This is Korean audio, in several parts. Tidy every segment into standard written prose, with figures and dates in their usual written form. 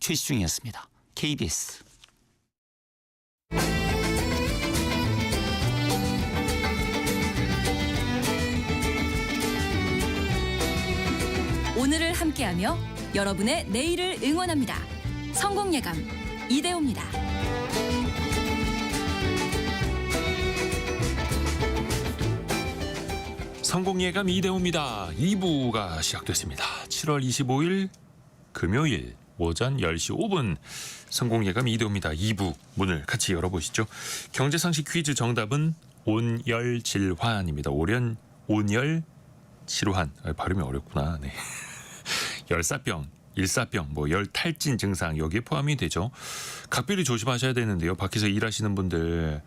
최시중이었습니다. KBS. 오늘을 함께하며 여러분의 내일을 응원합니다. 성공예감 이대호입니다. 성공예감 이대호입니다. 2부가 시작됐습니다. 7월 25일 금요일 오전 10시 5분 성공예감 이대호입니다. 2부 문을 같이 열어보시죠. 경제상식 퀴즈 정답은 온열질환입니다. 온열질환. 발음이 어렵구나. 네. 열사병, 일사병, 열탈진 증상 여기에 포함이 되죠. 각별히 조심하셔야 되는데요. 밖에서 일하시는 분들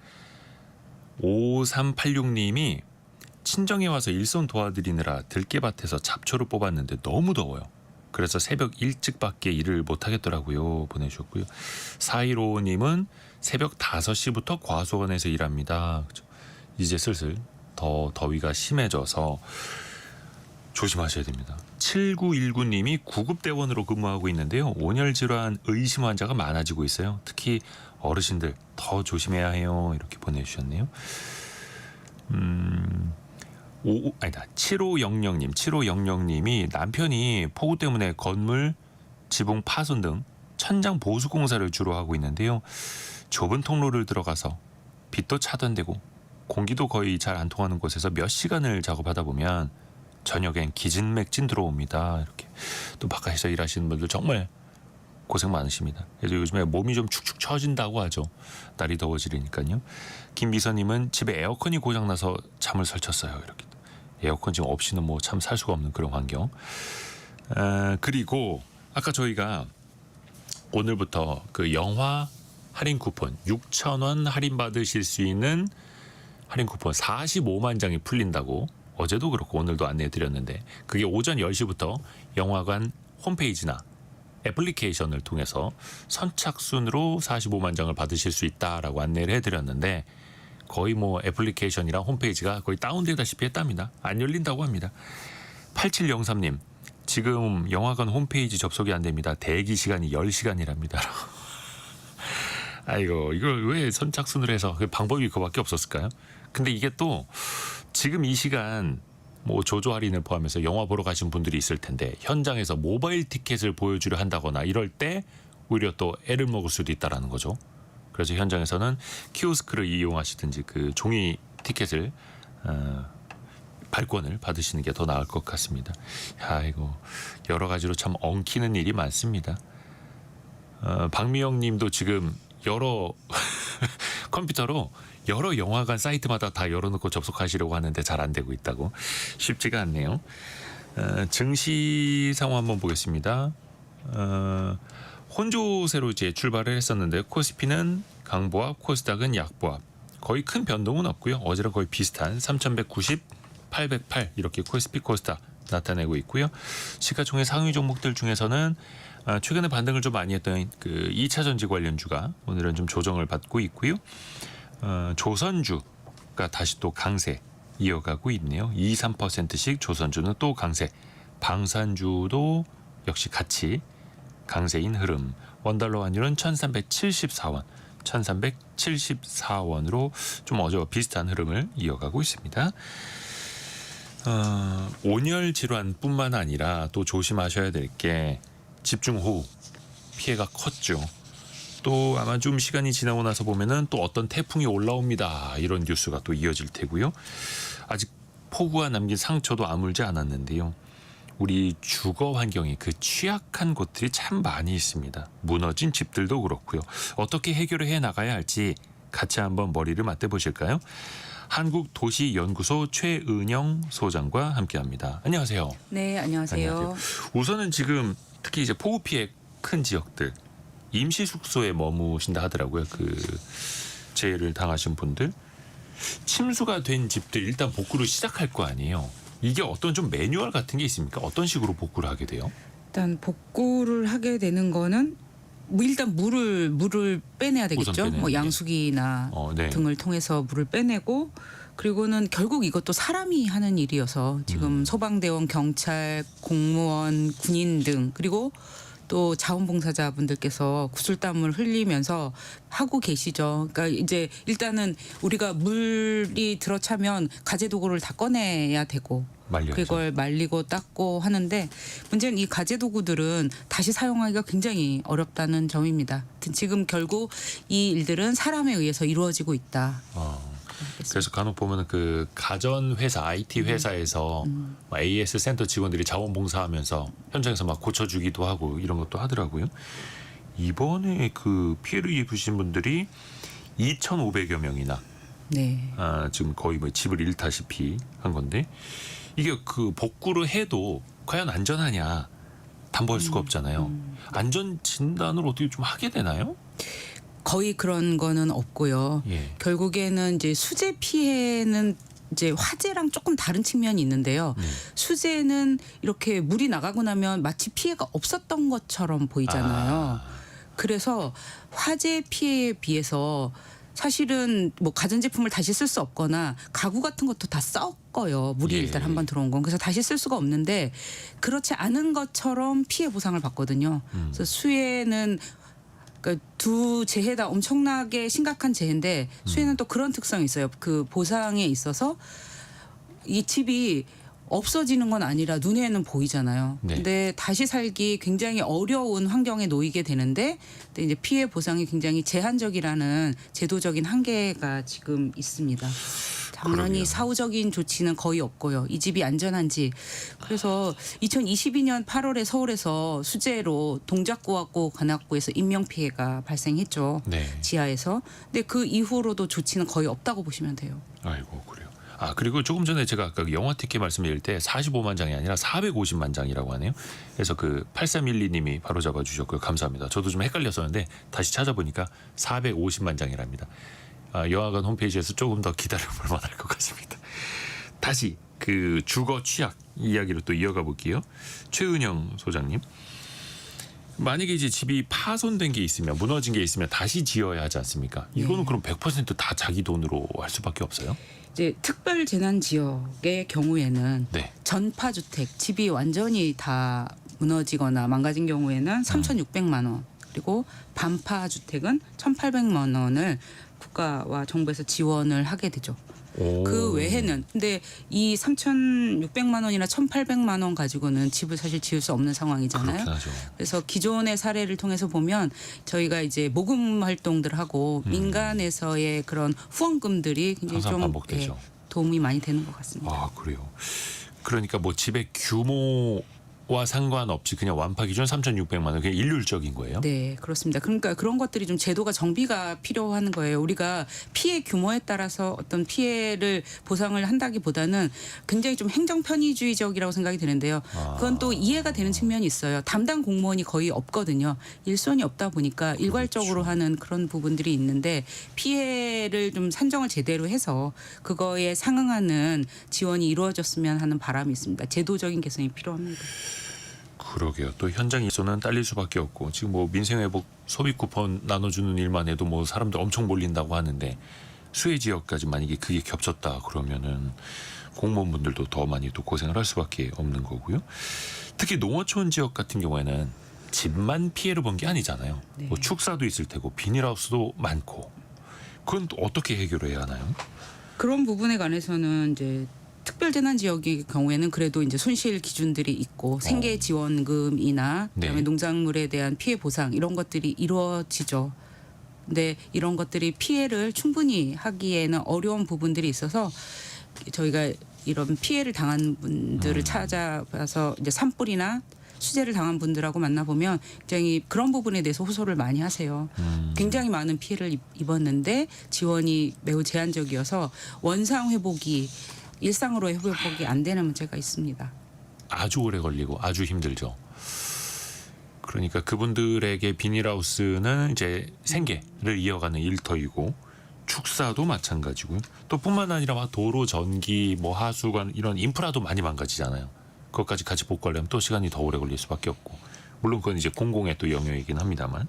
5386님이 친정에 와서 일손 도와드리느라 들깨밭에서 잡초를 뽑았는데 너무 더워요. 그래서 새벽 일찍밖에 일을 못하겠더라고요. 보내주셨고요. 4155님은 새벽 5시부터 과수원에서 일합니다. 이제 슬슬 더 더위가 심해져서 조심하셔야 됩니다. 7919님이 구급대원으로 근무하고 있는데요. 온열질환 의심 환자가 많아지고 있어요. 특히 어르신들 더 조심해야 해요. 이렇게 보내주셨네요. 7500님이 남편이 폭우 때문에 건물 지붕 파손 등 천장 보수 공사를 주로 하고 있는데요. 좁은 통로를 들어가서 빛도 차단되고 공기도 거의 잘 안 통하는 곳에서 몇 시간을 작업하다 보면 저녁엔 기진맥진 들어옵니다. 이렇게 또 바깥에서 일하시는 분들 정말 고생 많으십니다. 그래서 요즘에 몸이 좀 축축 처진다고 하죠. 날이 더워지니까요. 김미선님은 집에 에어컨이 고장나서 잠을 설쳤어요. 이렇게 에어컨 지금 없이는 참 살 수가 없는 그런 환경. 그리고 아까 저희가 오늘부터 그 영화 할인 쿠폰 6,000원 할인 받으실 수 있는 할인 쿠폰 45만 장이 풀린다고 어제도 그렇고 오늘도 안내해드렸는데 그게 오전 10시부터 영화관 홈페이지나 애플리케이션을 통해서 선착순으로 45만 장을 받으실 수 있다라고 안내를 해드렸는데 거의 애플리케이션이랑 홈페이지가 거의 다운되다시피 했답니다. 안 열린다고 합니다. 8703님 지금 영화관 홈페이지 접속이 안 됩니다. 대기 시간이 10시간이랍니다. 아이고 이걸 왜 선착순으로 해서 그 방법이 그거밖에 없었을까요? 근데 이게 또 지금 이 시간 조조 할인을 포함해서 영화 보러 가신 분들이 있을 텐데 현장에서 모바일 티켓을 보여주려 한다거나 이럴 때 오히려 또 애를 먹을 수도 있다라는 거죠. 그래서 현장에서는 키오스크를 이용하시든지 그 종이 티켓을 발권을 받으시는 게 더 나을 것 같습니다. 이거 여러 가지로 참 엉키는 일이 많습니다. 박미영 님도 지금 여러 컴퓨터로 여러 영화관 사이트마다 다 열어놓고 접속하시려고 하는데 잘 안 되고 있다고. 쉽지가 않네요. 증시 상황 한번 보겠습니다. 혼조세로 이제 출발을 했었는데 코스피는 강보합, 코스닥은 약보합. 거의 큰 변동은 없고요. 어제랑 거의 비슷한 3,190, 808 이렇게 코스피, 코스닥 나타내고 있고요. 시가총액 상위 종목들 중에서는 최근에 반등을 좀 많이 했던 그 2차 전지 관련주가 오늘은 좀 조정을 받고 있고요. 조선주가 다시 또 강세 이어가고 있네요. 2, 3%씩 조선주는 또 강세. 방산주도 역시 같이 강세인 흐름. 원달러 환율은 1374원, 1374원으로 좀 어제와 비슷한 흐름을 이어가고 있습니다. 온열 질환뿐만 아니라 또 조심하셔야 될 게 집중호우 피해가 컸죠. 또 아마 좀 시간이 지나고 나서 보면은 또 어떤 태풍이 올라옵니다. 이런 뉴스가 또 이어질 테고요. 아직 폭우가 남긴 상처도 아물지 않았는데요. 우리 주거 환경이 그 취약한 곳들이 참 많이 있습니다. 무너진 집들도 그렇고요. 어떻게 해결을 해 나가야 할지 같이 한번 머리를 맞대 보실까요? 한국도시연구소 최은영 소장과 함께합니다. 안녕하세요. 네, 안녕하세요. 우선은 지금 특히 이제 폭우 피해 큰 지역들 임시 숙소에 머무신다 하더라고요. 그 재해를 당하신 분들 침수가 된 집들 일단 복구를 시작할 거 아니에요. 이게 어떤 좀 매뉴얼 같은 게 있습니까? 어떤 식으로 복구를 하게 돼요? 일단 복구를 하게 되는 거는 일단 물을 빼내야 되겠죠. 양수기나 네. 등을 통해서 물을 빼내고 그리고는 결국 이것도 사람이 하는 일이어서 지금 소방대원, 경찰, 공무원, 군인 등 그리고 또 자원봉사자분들께서 구슬땀을 흘리면서 하고 계시죠. 그러니까 이제 일단은 우리가 물이 들어차면 가재도구를 다 꺼내야 되고 말려야죠. 그걸 말리고 닦고 하는데 문제는 이 가재도구들은 다시 사용하기가 굉장히 어렵다는 점입니다. 지금 결국 이 일들은 사람에 의해서 이루어지고 있다. 그래서 간혹 보면은 그 가전 회사, IT 회사에서 막 AS 센터 직원들이 자원봉사하면서 현장에서 막 고쳐주기도 하고 이런 것도 하더라고요. 이번에 그 피해를 입으신 분들이 2,500여 명이나 네. 지금 거의 뭐 집을 잃다시피 한 건데 이게 그 복구를 해도 과연 안전하냐 담보할 수가 없잖아요. 안전 진단을 어떻게 좀 하게 되나요? 거의 그런 거는 없고요. 예. 결국에는 이제 수재 피해는 이제 화재랑 조금 다른 측면이 있는데요. 수재는 이렇게 물이 나가고 나면 마치 피해가 없었던 것처럼 보이잖아요. 그래서 화재 피해에 비해서 사실은 뭐 가전제품을 다시 쓸 수 없거나 가구 같은 것도 다 썩어요. 물이 예. 일단 한번 들어온 건. 그래서 다시 쓸 수가 없는데 그렇지 않은 것처럼 피해 보상을 받거든요. 그래서 수해는 그러니까 두 재해 다 엄청나게 심각한 재해인데 수해는 또 그런 특성이 있어요. 그 보상에 있어서 이 집이 없어지는 건 아니라 눈에는 보이잖아요. 네. 근데 다시 살기 굉장히 어려운 환경에 놓이게 되는데 근데 이제 피해 보상이 굉장히 제한적이라는 제도적인 한계가 지금 있습니다. 당연히 그러게요. 사후적인 조치는 거의 없고요. 이 집이 안전한지. 그래서 2022년 8월에 서울에서 수재로 동작구하고 관악구에서 인명피해가 발생했죠. 네. 지하에서. 근데 그 이후로도 조치는 거의 없다고 보시면 돼요. 아이고 그래요. 그리고 조금 전에 제가 아까 영화 티켓 말씀드릴 때 45만 장이 아니라 450만 장이라고 하네요. 그래서 그 8312님이 바로 잡아주셨고요. 감사합니다. 저도 좀 헷갈렸었는데 다시 찾아보니까 450만 장이랍니다. 영화관 홈페이지에서 조금 더 기다려볼 만할 것 같습니다. 다시 그 주거 취약 이야기로 또 이어가 볼게요. 최은영 소장님. 만약에 이제 집이 파손된 게 있으면 무너진 게 있으면 다시 지어야 하지 않습니까? 이거는 그럼 100%다 자기 돈으로 할 수밖에 없어요? 이제 특별 재난 지역의 경우에는 네. 전파 주택 집이 완전히 다 무너지거나 망가진 경우에는 3,600만 원 그리고 반파 주택은 1,800만 원을 국가와 정부에서 지원을 하게 되죠. 오. 그 외에는 근데 이 3,600만 원이나 1,800만 원 가지고는 집을 사실 지을 수 없는 상황이잖아요. 그렇긴 하죠. 그래서 기존의 사례를 통해서 보면 저희가 이제 모금 활동들 하고 민간에서의 그런 후원금들이 굉장히 항상 좀 반복되죠. 도움이 많이 되는 것 같습니다. 아 그래요. 그러니까 뭐 집의 규모와 상관없이 그냥 완파 기준 3,600만 원 그냥 일률적인 거예요? 네, 그렇습니다. 그러니까 그런 것들이 좀 제도가 정비가 필요한 거예요. 우리가 피해 규모에 따라서 어떤 피해를 보상을 한다기보다는 굉장히 좀 행정 편의주의적이라고 생각이 드는데요. 그건 또 이해가 되는 측면이 있어요. 담당 공무원이 거의 없거든요. 일손이 없다 보니까 일괄적으로 하는 그런 부분들이 있는데 피해를 좀 산정을 제대로 해서 그거에 상응하는 지원이 이루어졌으면 하는 바람이 있습니다. 제도적인 개선이 필요합니다. 그러게요. 또 현장에서는 딸릴 수밖에 없고 지금 뭐 민생회복 소비 쿠폰 나눠주는 일만 해도 뭐 사람들 엄청 몰린다고 하는데 수해 지역까지 만약에 그게 겹쳤다 그러면은 공무원분들도 더 많이 또 고생을 할 수밖에 없는 거고요. 특히 농어촌 지역 같은 경우에는 집만 피해를 본 게 아니잖아요. 네. 뭐 축사도 있을 테고 비닐하우스도 많고 그건 또 어떻게 해결해야 하나요? 그런 부분에 관해서는 이제 특별재난 지역의 경우에는 그래도 이제 손실 기준들이 있고 생계 지원금이나 그다음에 네. 농작물에 대한 피해 보상 이런 것들이 이루어지죠. 근데 이런 것들이 피해를 충분히 하기에는 어려운 부분들이 있어서 저희가 이런 피해를 당한 분들을 찾아봐서 이제 산불이나 수재를 당한 분들하고 만나보면 굉장히 그런 부분에 대해서 호소를 많이 하세요. 굉장히 많은 피해를 입었는데 지원이 매우 제한적이어서 원상 회복이 일상으로 회복이 안 되는 문제가 있습니다. 아주 오래 걸리고 아주 힘들죠. 그러니까 그분들에게 비닐하우스는 이제 생계를 이어가는 일터이고 축사도 마찬가지고요. 또 뿐만 아니라 막 도로, 전기, 뭐 하수관 이런 인프라도 많이 망가지잖아요. 그것까지 같이 복구하려면 또 시간이 더 오래 걸릴 수밖에 없고 물론 그건 이제 공공의 또 영역이긴 합니다만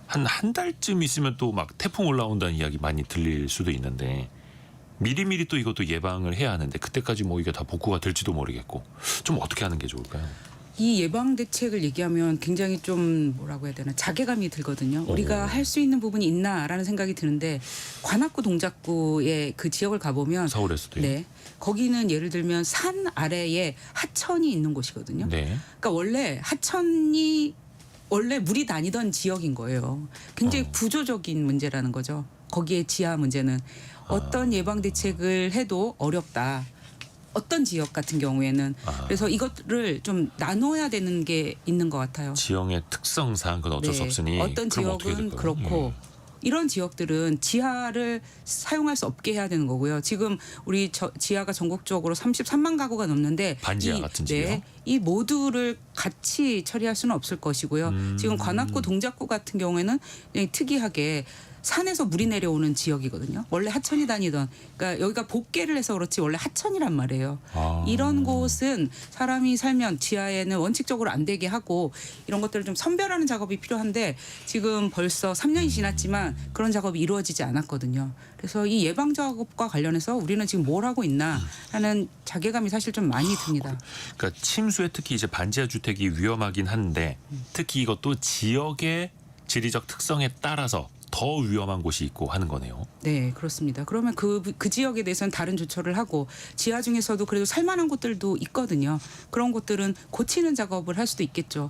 한 달쯤 있으면 또 막 태풍 올라온다는 이야기 많이 들릴 수도 있는데 미리미리 또 이것도 예방을 해야 하는데 그때까지 뭐 이게 다 복구가 될지도 모르겠고 좀 어떻게 하는 게 좋을까요? 이 예방 대책을 얘기하면 굉장히 좀 뭐라고 해야 되나 자괴감이 들거든요. 우리가 할 수 있는 부분이 있나라는 생각이 드는데 관악구 동작구의 그 지역을 가보면 서울에서도요. 네, 거기는 예를 들면 산 아래에 하천이 있는 곳이거든요. 네. 그러니까 원래 하천이 원래 물이 다니던 지역인 거예요. 굉장히 구조적인 문제라는 거죠. 거기에 지하 문제는 어떤 예방 대책을 해도 어렵다. 어떤 지역 같은 경우에는 그래서 이것을 좀 나눠야 되는 게 있는 것 같아요. 지형의 특성상 그건 어쩔 수 네. 없으니 어떤 그럼 어떻게 지역은 될까요? 그렇고 이런 지역들은 지하를 사용할 수 없게 해야 되는 거고요. 지금 우리 지하가 전국적으로 33만 가구가 넘는데 반지하 같은 지역? 이 모두를 같이 처리할 수는 없을 것이고요. 지금 관악구 동작구 같은 경우에는 특이하게 산에서 물이 내려오는 지역이거든요. 원래 하천이 다니던 그러니까 여기가 복개를 해서 그렇지 원래 하천이란 말이에요. 아. 이런 곳은 사람이 살면 지하에는 원칙적으로 안 되게 하고 이런 것들을 좀 선별하는 작업이 필요한데 지금 벌써 3년이 지났지만 그런 작업이 이루어지지 않았거든요. 그래서 이 예방 작업과 관련해서 우리는 지금 뭘 하고 있나 하는 자괴감이 사실 좀 많이 듭니다. 그러니까 침수에 특히 이제 반지하 주택이 위험하긴 한데 특히 이것도 지역의 지리적 특성에 따라서 더 위험한 곳이 있고 하는 거네요. 네, 그렇습니다. 그러면 그 지역에 대해서는 다른 조처를 하고 지하 중에서도 그래도 살만한 곳들도 있거든요. 그런 곳들은 고치는 작업을 할 수도 있겠죠.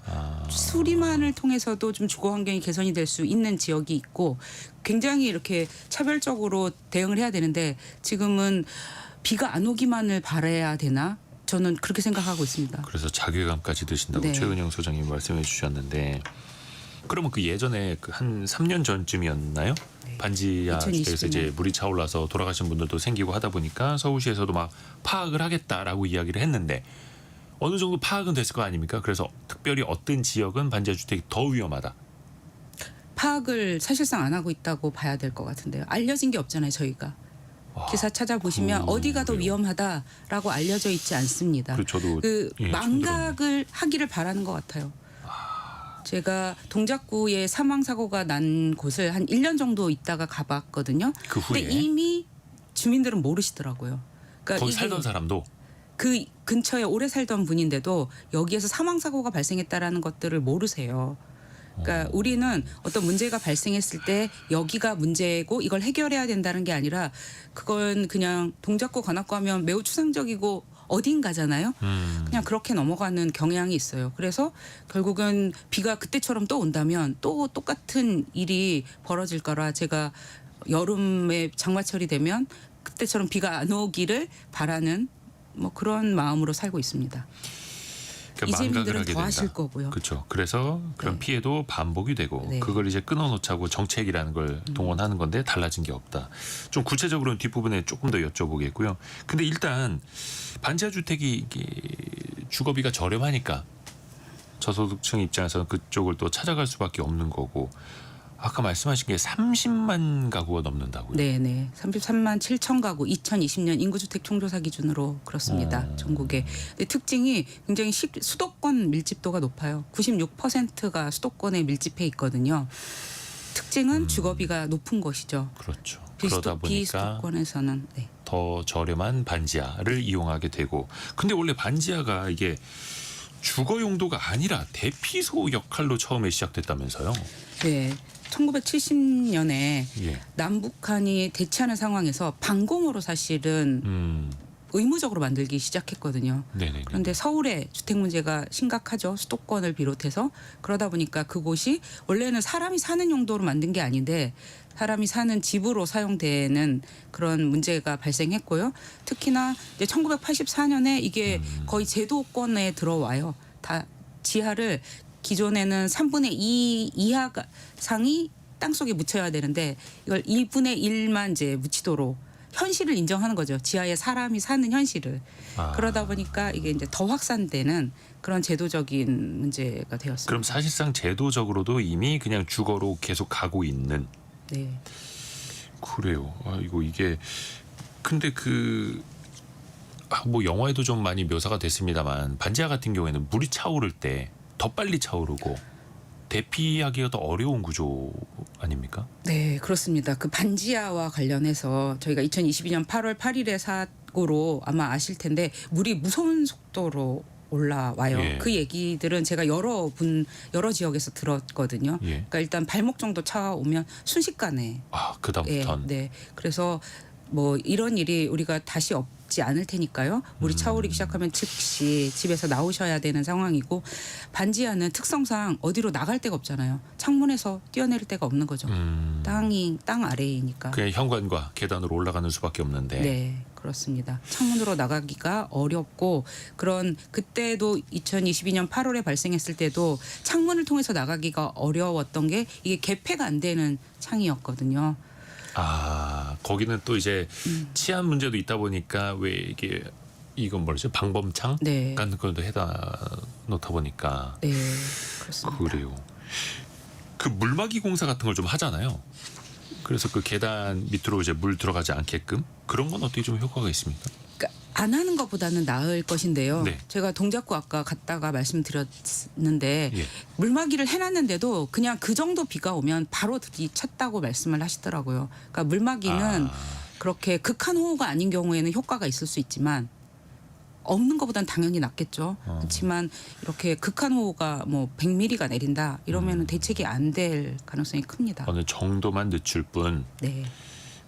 수리만을 통해서도 좀 주거 환경이 개선이 될 수 있는 지역이 있고 굉장히 이렇게 차별적으로 대응을 해야 되는데 지금은 비가 안 오기만을 바라야 되나? 저는 그렇게 생각하고 있습니다. 그래서 자괴감까지 드신다고 네. 최은영 소장님이 말씀해 주셨는데 그러면 그 예전에 그 한 3년 전쯤이었나요? 네. 반지하 2020 주택에서 이제 물이 차올라서 돌아가신 분들도 생기고 하다 보니까 서울시에서도 막 파악을 하겠다라고 이야기를 했는데 어느 정도 파악은 됐을 거 아닙니까? 그래서 특별히 어떤 지역은 반지하 주택이 더 위험하다. 파악을 사실상 안 하고 있다고 봐야 될 것 같은데요. 알려진 게 없잖아요, 저희가. 기사 찾아보시면 어디가 더 그래요. 위험하다라고 알려져 있지 않습니다. 그리고 저도 그 예, 망각을 하기를 바라는 것 같아요. 제가 동작구에 사망 사고가 난 곳을 한 1년 정도 있다가 가봤거든요. 그 후에 근데 이미 주민들은 모르시더라고요. 그러니까 거기 이게 살던 사람도 그 근처에 오래 살던 분인데도 여기에서 사망 사고가 발생했다라는 것들을 모르세요. 그러니까 우리는 어떤 문제가 발생했을 때 여기가 문제고 이걸 해결해야 된다는 게 아니라 그건 그냥 동작구 관악구 하면 매우 추상적이고 어딘가잖아요. 그냥 그렇게 넘어가는 경향이 있어요. 그래서 결국은 비가 그때처럼 또 온다면 또 똑같은 일이 벌어질 거라 제가 여름에 장마철이 되면 그때처럼 비가 안 오기를 바라는 뭐 그런 마음으로 살고 있습니다. 그러니까 망각을 이재민들은 하게 더 된다. 하실 거고요. 그렇죠. 그래서 그런 네. 피해도 반복이 되고 네. 그걸 이제 끊어놓자고 정책이라는 걸 동원하는 건데 달라진 게 없다. 좀 구체적으로는 뒷부분에 조금 더 여쭤보겠고요. 근데 일단 반지하 주택이 이게 주거비가 저렴하니까 저소득층 입장에서는 그쪽을 또 찾아갈 수밖에 없는 거고 아까 말씀하신 게 30만 가구가 넘는다고요. 네네. 33만 7천 가구 2020년 인구주택 총조사 기준으로 그렇습니다. 전국에. 근데 특징이 굉장히 수도권 밀집도가 높아요. 96%가 수도권에 밀집해 있거든요. 특징은 주거비가 높은 것이죠. 그렇죠. 그러다 보니까 비수도권에서는. 네. 더 저렴한 반지하를 이용하게 되고 근데 원래 반지하가 이게 주거 용도가 아니라 대피소 역할로 처음에 시작됐다면서요. 네. 1970년에 예. 남북한이 대치하는 상황에서 방공호로 사실은 의무적으로 만들기 시작했거든요. 네네. 그런데 서울의 주택 문제가 심각하죠. 수도권을 비롯해서. 그러다 보니까 그곳이 원래는 사람이 사는 용도로 만든 게 아닌데 사람이 사는 집으로 사용되는 그런 문제가 발생했고요. 특히나 이제 1984년에 이게 거의 제도권에 들어와요. 다 지하를 기존에는 3분의 2 이하가 상이 땅속에 묻혀야 되는데 이걸 2분의 1만 이제 묻히도록 현실을 인정하는 거죠. 지하에 사람이 사는 현실을. 그러다 보니까 이게 이제 더 확산되는 그런 제도적인 문제가 되었습니다. 그럼 사실상 제도적으로도 이미 그냥 주거로 계속 가고 있는. 네. 그래요. 아이고 이게 근데 뭐 영화에도 좀 많이 묘사가 됐습니다만 반지하 같은 경우에는 물이 차오를 때 더 빨리 차오르고 대피하기가 더 어려운 구조 아닙니까? 네, 그렇습니다. 그 반지하와 관련해서 저희가 2022년 8월 8일의 사고로 아마 아실 텐데 물이 무서운 속도로 올라와요. 예. 그 얘기들은 제가 여러 지역에서 들었거든요. 예. 그러니까 일단 발목 정도 차오면 순식간에 아, 예, 그다음부터는 네. 그래서 뭐 이런 일이 우리가 다시 없지 않을 테니까요. 물이 차오르기 시작하면 즉시 집에서 나오셔야 되는 상황이고 반지하는 특성상 어디로 나갈 데가 없잖아요. 창문에서 뛰어내릴 데가 없는 거죠. 땅 아래이니까. 그냥 현관과 계단으로 올라가는 수밖에 없는데. 네, 그렇습니다. 창문으로 나가기가 어렵고 그때도 2022년 8월에 발생했을 때도 창문을 통해서 나가기가 어려웠던 게 이게 개폐가 안 되는 창이었거든요. 아, 거기는 또 이제 치안 문제도 있다 보니까 왜 이게 이건 뭐죠? 방범창 네. 같은 것도 해다 놓다 보니까 네, 그렇습니다. 그래요. 그 물막이 공사 같은 걸 좀 하잖아요. 그래서 그 계단 밑으로 이제 물 들어가지 않게끔 그런 건 어떻게 좀 효과가 있습니까? 그러니까 안 하는 것보다는 나을 것인데요. 네. 제가 동작구 아까 갔다가 말씀드렸는데 예. 물막이를 해놨는데도 그냥 그 정도 비가 오면 바로 들이쳤다고 말씀을 하시더라고요. 그러니까 물막이는 그렇게 극한 호우가 아닌 경우에는 효과가 있을 수 있지만 없는 것보단 당연히 낫겠죠. 그렇지만 이렇게 극한 호우가 뭐 100mm가 내린다 이러면 대책이 안 될 가능성이 큽니다. 어느 정도만 늦출 뿐 네.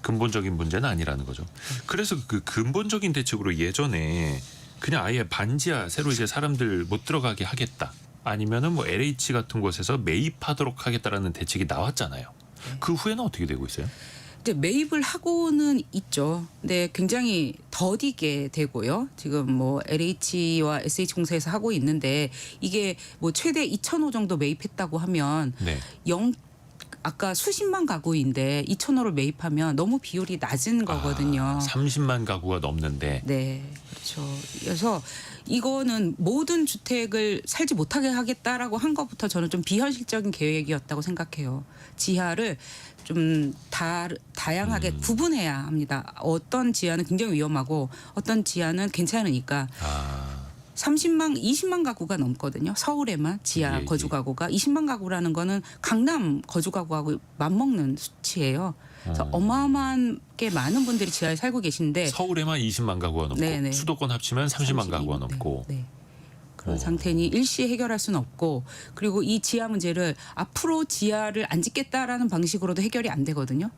근본적인 문제는 아니라는 거죠. 그래서 그 근본적인 대책으로 예전에 그냥 아예 반지하 새로 이제 사람들 못 들어가게 하겠다. 아니면은 뭐 LH 같은 곳에서 매입하도록 하겠다라는 대책이 나왔잖아요. 그 후에는 어떻게 되고 있어요? 이제 매입을 하고는 있죠. 근데 굉장히 더디게 되고요. 지금 뭐 LH와 SH공사에서 하고 있는데 이게 뭐 최대 2,000호 정도 매입했다고 하면 네. 아까 수십만 가구인데 2,000호를 매입하면 너무 비율이 낮은 거거든요. 30만 가구가 넘는데 네, 그렇죠. 그래서 이거는 모든 주택을 살지 못하게 하겠다라고 한 것부터 저는 좀 비현실적인 계획이었다고 생각해요. 지하를 좀 다양하게 구분해야 합니다. 어떤 지하는 굉장히 위험하고 어떤 지하는 괜찮으니까 20만 가구가 넘거든요. 서울에만 지하 예, 거주 가구가 20만 가구라는 거는 강남 거주 가구하고 맞먹는 수치예요. 그래서 어마어마하게 많은 분들이 지하에 살고 계신데 서울에만 20만 가구가 넘고 네네. 수도권 합치면 30만 가구가 넘고 네. 그런 상태니 일시에 해결할 수는 없고 그리고 이 지하 문제를 앞으로 지하를 안 짓겠다라는 방식으로도 해결이 안 되거든요.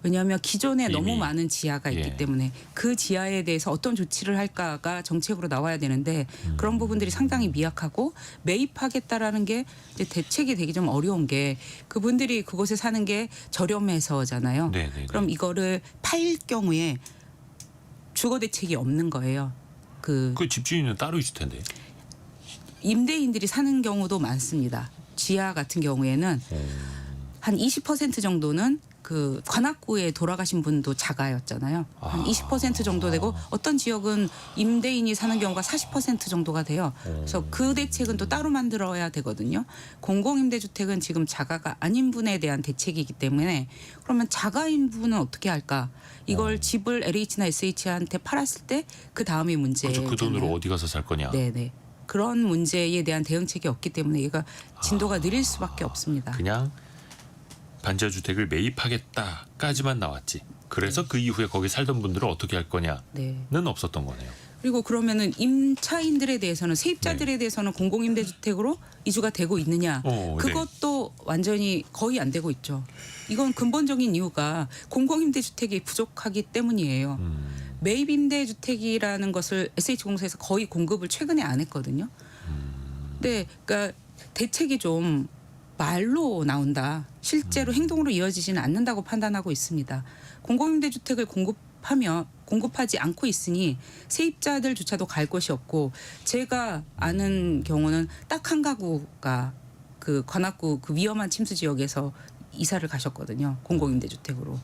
왜냐하면 기존에 이미, 너무 많은 지하가 있기 예. 때문에 그 지하에 대해서 어떤 조치를 할까가 정책으로 나와야 되는데 그런 부분들이 상당히 미약하고 매입하겠다라는 게 이제 대책이 되기 좀 어려운 게 그분들이 그곳에 사는 게 저렴해서잖아요. 네네네. 그럼 이거를 팔 경우에 주거 대책이 없는 거예요. 그 집주인은 따로 있을 텐데. 임대인들이 사는 경우도 많습니다. 지하 같은 경우에는 한 20% 정도는 그 관악구에 돌아가신 분도 자가였잖아요. 한 20% 정도 되고 어떤 지역은 임대인이 사는 경우가 40% 정도가 돼요. 그래서 그 대책은 또 따로 만들어야 되거든요. 공공임대주택은 지금 자가가 아닌 분에 대한 대책이기 때문에 그러면 자가인 분은 어떻게 할까? 이걸 집을 LH나 SH한테 팔았을 때 그 다음이 문제예요. 그 돈으로 어디 가서 살 거냐. 네네. 그런 문제에 대한 대응책이 없기 때문에 얘가 진도가 느릴 수밖에 없습니다. 그냥 반지하 주택을 매입하겠다까지만 나왔지. 그래서 그 이후에 거기 살던 분들은 어떻게 할 거냐는 네. 없었던 거네요. 그리고 그러면은 임차인들에 대해서는 세입자들에 대해서는 공공임대주택으로 이주가 되고 있느냐? 그것도 완전히 거의 안 되고 있죠. 이건 근본적인 이유가 공공임대주택이 부족하기 때문이에요. 매입임대주택이라는 것을 SH공사에서 거의 공급을 최근에 안 했거든요. 네, 그러니까 대책이 좀 말로 나온다. 실제로 행동으로 이어지지는 않는다고 판단하고 있습니다. 공공임대주택을 공급하지 않고 있으니 세입자들조차도 갈 곳이 없고 제가 아는 경우는 딱 한 가구가 그 관악구 그 위험한 침수 지역에서 이사를 가셨거든요. 공공임대주택으로.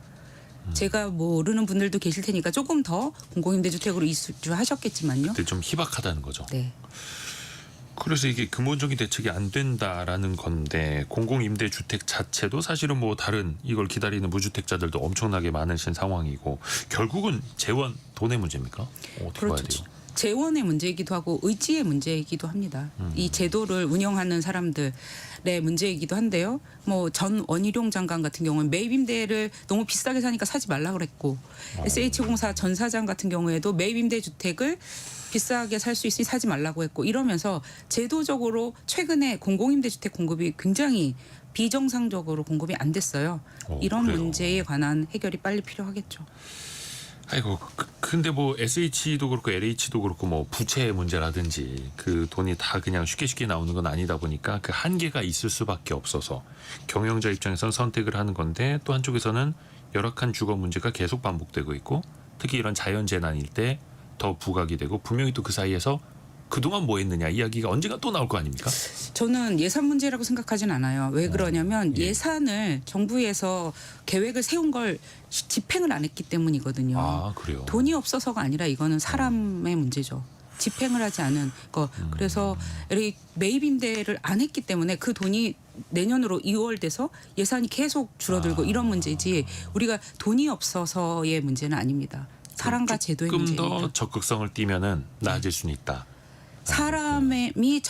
제가 모르는 분들도 계실 테니까 조금 더 공공임대주택으로 이주하셨겠지만요. 근데 좀 희박하다는 거죠. 네. 그래서 이게 근본적인 대책이 안 된다라는 건데 공공임대주택 자체도 사실은 뭐 다른 이걸 기다리는 무주택자들도 엄청나게 많으신 상황이고 결국은 재원 돈의 문제입니까? 어떻게 봐야 돼요? 재원의 문제이기도 하고 의지의 문제이기도 합니다. 이 제도를 운영하는 사람들의 문제이기도 한데요. 뭐 전 원희룡 장관 같은 경우는 매입 임대를 너무 비싸게 사니까 사지 말라 그랬고 SH공사 전 사장 같은 경우에도 매입 임대 주택을 비싸게 살 수 있으니 사지 말라고 했고 이러면서 제도적으로 최근에 공공임대주택 공급이 굉장히 비정상적으로 공급이 안 됐어요. 이런 그래요? 문제에 관한 해결이 빨리 필요하겠죠. 아이고 근데 뭐 SH도 그렇고 LH도 그렇고 뭐 부채 문제라든지 그 돈이 다 그냥 쉽게 나오는 건 아니다 보니까 그 한계가 있을 수밖에 없어서 경영자 입장에서는 선택을 하는 건데 또 한쪽에서는 열악한 주거 문제가 계속 반복되고 있고 특히 이런 자연재난일 때 더 부각이 되고 분명히 또 그 사이에서 그동안 뭐 했느냐 이야기가 언젠가 또 나올 거 아닙니까? 저는 예산 문제라고 생각하진 않아요. 왜 그러냐면 예. 예산을 정부에서 계획을 세운 걸 집행을 안 했기 때문이거든요. 아 그래요. 돈이 없어서가 아니라 이거는 사람의 문제죠. 집행을 하지 않은 거. 그래서 매입 임대를 안 했기 때문에 그 돈이 내년으로 2월 돼서 예산이 계속 줄어들고 이런 문제지 우리가 돈이 없어서의 문제는 아닙니다. 사람과 제도의 조금 문제입니다. 더 적극성을 띠면은 나아질 수는 있다. 사람이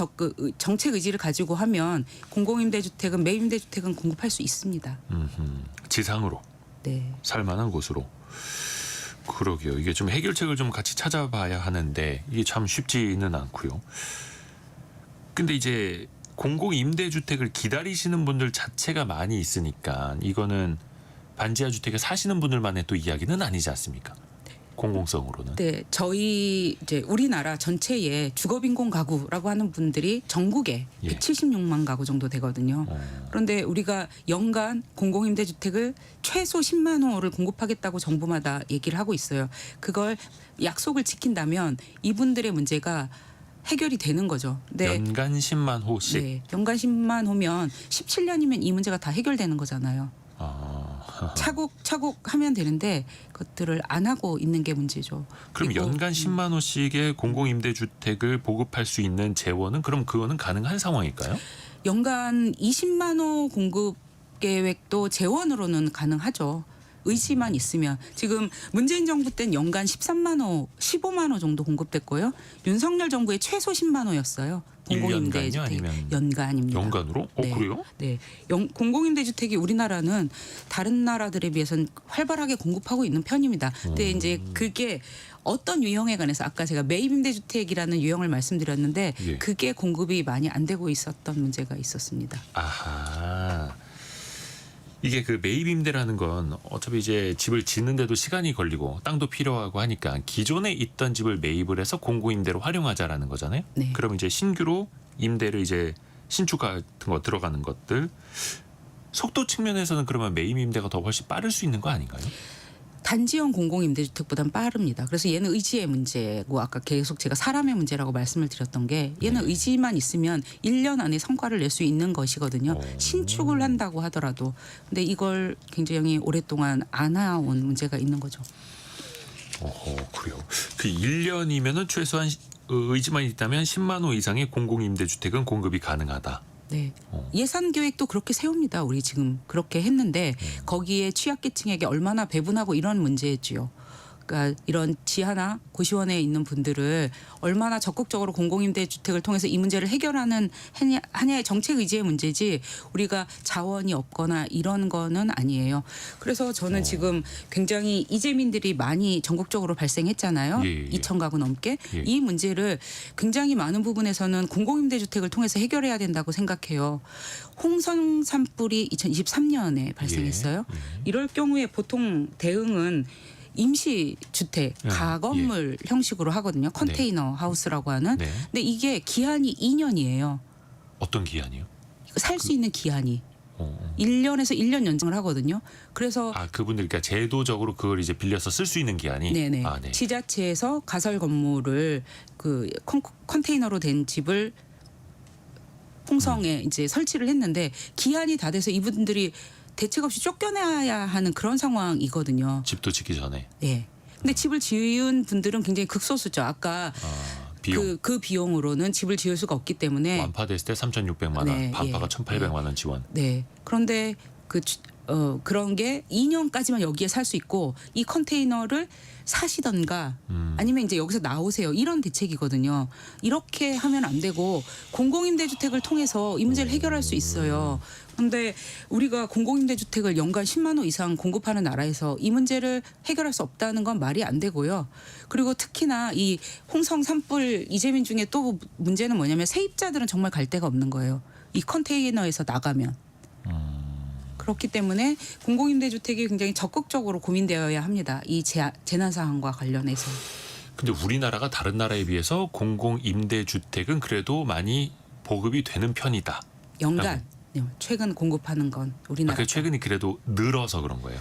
정책 의지를 가지고 하면 공공임대주택은 매입임대주택은 공급할 수 있습니다. 지상으로 네. 살만한 곳으로. 그러게요. 이게 좀 해결책을 좀 같이 찾아봐야 하는데 이게 참 쉽지는 않고요. 근데 이제 공공임대주택을 기다리시는 분들 자체가 많이 있으니까 이거는 반지하 주택에 사시는 분들만의 또 이야기는 아니지 않습니까? 공공성으로는. 네, 저희 이제 우리나라 전체에 주거빈곤 가구라고 하는 분들이 전국에 예. 176만 가구 정도 되거든요. 그런데 우리가 연간 공공임대주택을 최소 10만 호를 공급하겠다고 정부마다 얘기를 하고 있어요. 그걸 약속을 지킨다면 이분들의 문제가 해결이 되는 거죠. 네. 연간 10만 호씩. 네, 연간 10만 호면 17년이면 이 문제가 다 해결되는 거잖아요. 차곡차곡 하면 되는데 그것들을 안 하고 있는 게 문제죠. 그럼 그리고 연간 10만 호씩의 공공임대주택을 보급할 수 있는 재원은 그럼 그거는 가능한 상황일까요? 연간 20만 호 공급 계획도 재원으로는 가능하죠. 의지만 있으면. 지금 문재인 정부 때는 연간 13만 호, 15만 호 정도 공급됐고요. 윤석열 정부의 최소 10만 호였어요. 공공임대주택 아니면 연간입니다. 연간으로? 네. 그래요? 네, 공공임대주택이 우리나라는 다른 나라들에 비해서는 활발하게 공급하고 있는 편입니다. 근데 이제 그게 어떤 유형에 관해서 아까 제가 매입임대주택이라는 유형을 말씀드렸는데 예. 그게 공급이 많이 안 되고 있었던 문제가 있었습니다. 아하. 이게 그 매입임대라는 건 어차피 이제 집을 짓는데도 시간이 걸리고 땅도 필요하고 하니까 기존에 있던 집을 매입을 해서 공공임대로 활용하자라는 거잖아요. 네. 그럼 이제 신규로 임대를 이제 신축 같은 거 들어가는 것들 속도 측면에서는 그러면 매입임대가 더 훨씬 빠를 수 있는 거 아닌가요? 단지형 공공임대주택보다는 빠릅니다. 그래서 얘는 의지의 문제고 아까 계속 제가 사람의 문제라고 말씀을 드렸던 게 얘는 의지만 있으면 1년 안에 성과를 낼 수 있는 것이거든요. 신축을 한다고 하더라도. 근데 이걸 굉장히 오랫동안 안 해온 문제가 있는 거죠. 그래요. 그 1년이면은 최소한 의지만 있다면 10만 호 이상의 공공임대주택은 공급이 가능하다. 네. 예산 계획도 그렇게 세웁니다. 우리 지금 그렇게 했는데 거기에 취약계층에게 얼마나 배분하고 이런 문제지요. 그러니까 이런 지하나 고시원에 있는 분들을 얼마나 적극적으로 공공임대주택을 통해서 이 문제를 해결하는 하냐의 정책 의지의 문제지 우리가 자원이 없거나 이런 거는 아니에요. 그래서 저는 지금 굉장히 이재민들이 많이 전국적으로 발생했잖아요. 예. 2천 가구 넘게. 예. 이 문제를 굉장히 많은 부분에서는 공공임대주택을 통해서 해결해야 된다고 생각해요. 홍성 산불이 2023년에 발생했어요. 이럴 경우에 보통 대응은 임시주택, 가건물 형식으로 하거든요. 컨테이너 하우스라고 하는. 네. 근데 이게 기한이 2년이에요. 어떤 기한이요? 살 수 있는 기한이. 1년에서 1년 연장을 하거든요. 그래서 그분들 그러니까 제도적으로 그걸 이제 빌려서 쓸 수 있는 기한이. 네네. 네. 지자체에서 가설 건물을 그 컨테이너로 된 집을 홍성에 이제 설치를 했는데 기한이 다 돼서 이분들이 대책 없이 쫓겨나야 하는 그런 상황이거든요. 집도 짓기 전에. 네. 근데 집을 지은 분들은 굉장히 극소수죠. 아까 비용. 그 비용으로는 집을 지을 수가 없기 때문에. 완파됐을 때 3,600만 원, 네, 반파가 예. 1,800만 원 지원. 네. 그런데 그런 게 2년까지만 여기에 살 수 있고 이 컨테이너를 사시던가 아니면 이제 여기서 나오세요. 이런 대책이거든요. 이렇게 하면 안 되고 공공임대주택을 통해서 이 문제를 해결할 수 있어요. 근데 우리가 공공임대주택을 연간 10만 호 이상 공급하는 나라에서 이 문제를 해결할 수 없다는 건 말이 안 되고요. 그리고 특히나 이 홍성 산불 이재민 중에 또 문제는 뭐냐면 세입자들은 정말 갈 데가 없는 거예요. 이 컨테이너에서 나가면. 그렇기 때문에 공공임대주택이 굉장히 적극적으로 고민되어야 합니다. 이 재난 상황과 관련해서. 근데 우리나라가 다른 나라에 비해서 공공임대주택은 그래도 많이 보급이 되는 편이다. 연간 최근 공급하는 건 우리나라. 그 최근에 그래도 늘어서 그런 거예요.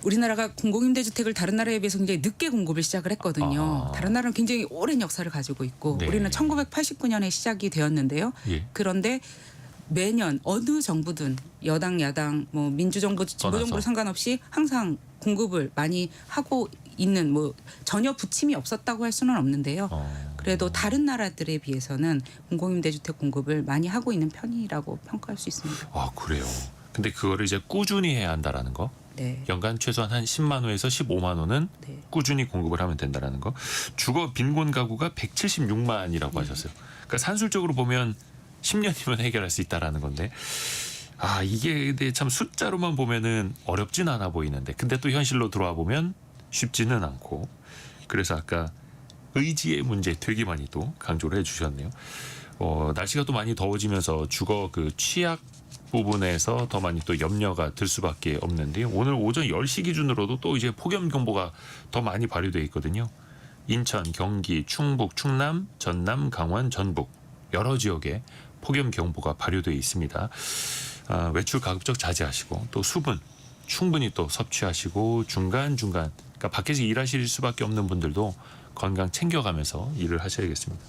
우리나라가 공공임대주택을 다른 나라에 비해서 굉장히 늦게 공급을 시작을 했거든요. 아. 다른 나라는 굉장히 오랜 역사를 가지고 있고 네. 우리는 1989년에 시작이 되었는데요. 예. 그런데 매년 어느 정부든 여당 야당 뭐 민주정부 진보정부를 상관없이 항상 공급을 많이 하고 있는 뭐 전혀 부침이 없었다고 할 수는 없는데요. 그래도 다른 나라들에 비해서는 공공임대주택 공급을 많이 하고 있는 편이라고 평가할 수 있습니다. 아, 그래요. 근데 그거를 이제 꾸준히 해야 한다라는 거. 네. 연간 최소한 한 10만 호에서 15만 호는 네. 꾸준히 공급을 하면 된다라는 거. 주거 빈곤 가구가 176만이라고 하셨어요. 그러니까 산술적으로 보면 10년이면 해결할 수 있다라는 건데, 아, 이게 근데 참 숫자로만 보면은 어렵진 않아 보이는데, 근데 또 현실로 들어와 보면 쉽지는 않고, 그래서 아까 의지의 문제 되게 많이 또 강조를 해주셨네요. 날씨가 또 많이 더워지면서 주거 그 취약 부분에서 더 많이 또 염려가 들 수밖에 없는데요. 오늘 오전 10시 기준으로도 또 이제 폭염 경보가 더 많이 발효되어 있거든요. 인천, 경기, 충북, 충남, 전남, 강원, 전북 여러 지역에 폭염 경보가 발효되어 있습니다. 외출 가급적 자제하시고 또 수분 충분히 또 섭취하시고 중간중간 그러니까 밖에서 일하실 수밖에 없는 분들도 건강 챙겨가면서 일을 하셔야겠습니다.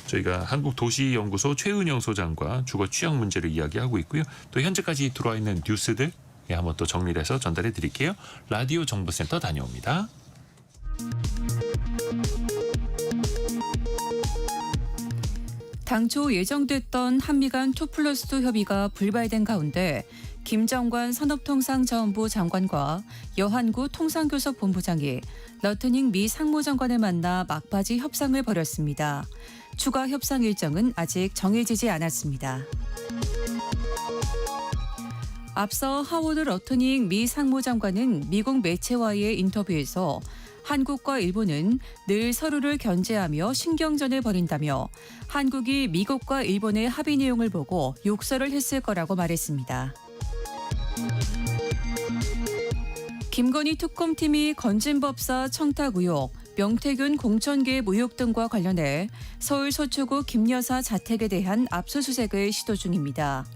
저희가 한국도시연구소 최은영 소장과 주거 취약 문제를 이야기하고 있고요. 또 현재까지 들어와 있는 뉴스들 한번 또 정리해서 전달해 드릴게요. 라디오 정보센터 다녀옵니다. 당초 예정됐던 한미 간 2+2 협의가 불발된 가운데 김정관 산업통상자원부 장관과 여한구 통상교섭 본부장이 러트닝 미 상무장관을 만나 막바지 협상을 벌였습니다. 추가 협상 일정은 아직 정해지지 않았습니다. 앞서 하워드 러트닝 미 상무장관은 미국 매체와의 인터뷰에서 한국과 일본은 늘 서로를 견제하며 신경전을 벌인다며 한국이 미국과 일본의 합의 내용을 보고 욕설을 했을 거라고 말했습니다. 김건희 특검팀이 건진법사 청탁 의혹, 명태균 공천계의 의혹 등과 관련해 서울 서초구 김 여사 자택에 대한 압수수색을 시도 중입니다.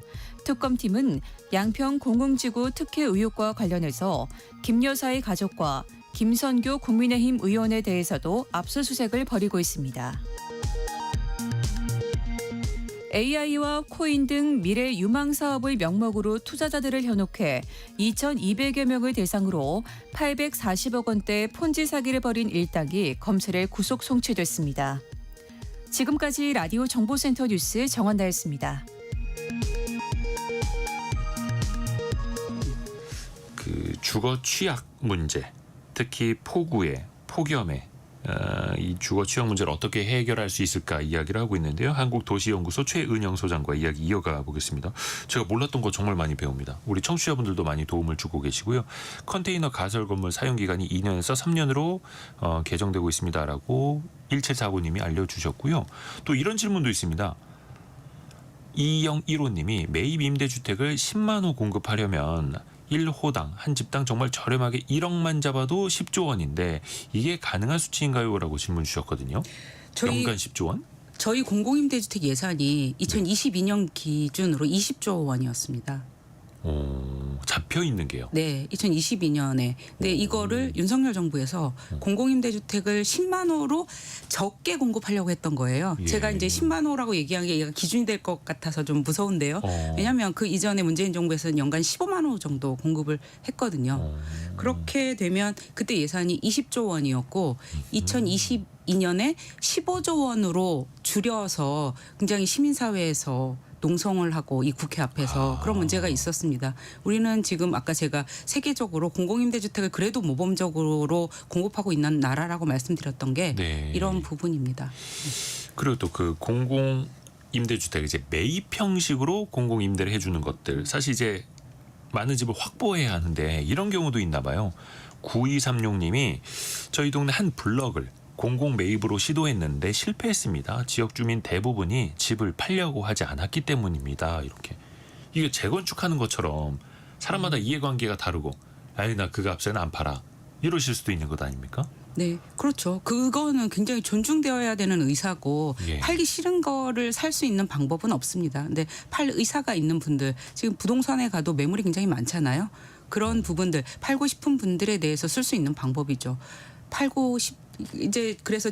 특검팀은 양평 공흥지구 특혜 의혹과 관련해서 김 여사의 가족과 김선교 국민의힘 의원에 대해서도 압수수색을 벌이고 있습니다. AI와 코인 등 미래 유망 사업을 명목으로 투자자들을 현혹해 2,200여 명을 대상으로 840억 원대 폰지 사기를 벌인 일당이 검찰에 구속 송치됐습니다. 지금까지 라디오 정보센터 뉴스 정원다였습니다. 그 주거 취약 문제, 특히 폭우에, 폭염에 이 주거 취약 문제를 어떻게 해결할 수 있을까 이야기를 하고 있는데요. 한국도시연구소 최은영 소장과 이야기 이어가 보겠습니다. 제가 몰랐던 거 정말 많이 배웁니다. 우리 청취자분들도 많이 도움을 주고 계시고요. 컨테이너 가설 건물 사용 기간이 2년에서 3년으로 개정되고 있습니다라고 1749님이 알려주셨고요. 또 이런 질문도 있습니다. 2015님이 매입 임대주택을 10만 호 공급하려면 1호당 한 집당 정말 저렴하게 1억만 잡아도 10조 원인데 이게 가능한 수치인가요? 라고 질문 주셨거든요. 연간 10조 원? 저희 공공임대주택 예산이 2022년 기준으로 20조 원이었습니다. 잡혀 있는 게요. 네, 2022년에. 근데 이거를 윤석열 정부에서 공공임대주택을 10만 호로 적게 공급하려고 했던 거예요. 예. 제가 이제 10만 호라고 얘기한 게 얘가 기준이 될 것 같아서 좀 무서운데요. 왜냐하면 그 이전에 문재인 정부에서는 연간 15만 호 정도 공급을 했거든요. 그렇게 되면 그때 예산이 20조 원이었고 2022년에 15조 원으로 줄여서 굉장히 시민사회에서 농성을 하고 이 국회 앞에서 그런 문제가 있었습니다. 우리는 지금 아까 제가 세계적으로 공공임대주택을 그래도 모범적으로 공급하고 있는 나라라고 말씀드렸던 게 네. 이런 부분입니다. 그리고 또 그 공공 임대주택 이제 매입 형식으로 공공 임대를 해주는 것들 사실 이제 많은 집을 확보해야 하는데 이런 경우도 있나 봐요. 9236님이 저희 동네 한 블럭을 공공 매입으로 시도했는데 실패했습니다. 지역 주민 대부분이 집을 팔려고 하지 않았기 때문입니다. 이렇게 이게 재건축하는 것처럼 사람마다 이해관계가 다르고 아니 나 그 값에는 안 팔아 이러실 수도 있는 것 아닙니까? 네, 그렇죠. 그거는 굉장히 존중되어야 되는 의사고 예. 팔기 싫은 거를 살 수 있는 방법은 없습니다. 근데 팔 의사가 있는 분들 지금 부동산에 가도 매물이 굉장히 많잖아요. 그런 부분들 팔고 싶은 분들에 대해서 쓸 수 있는 방법이죠. 이제 그래서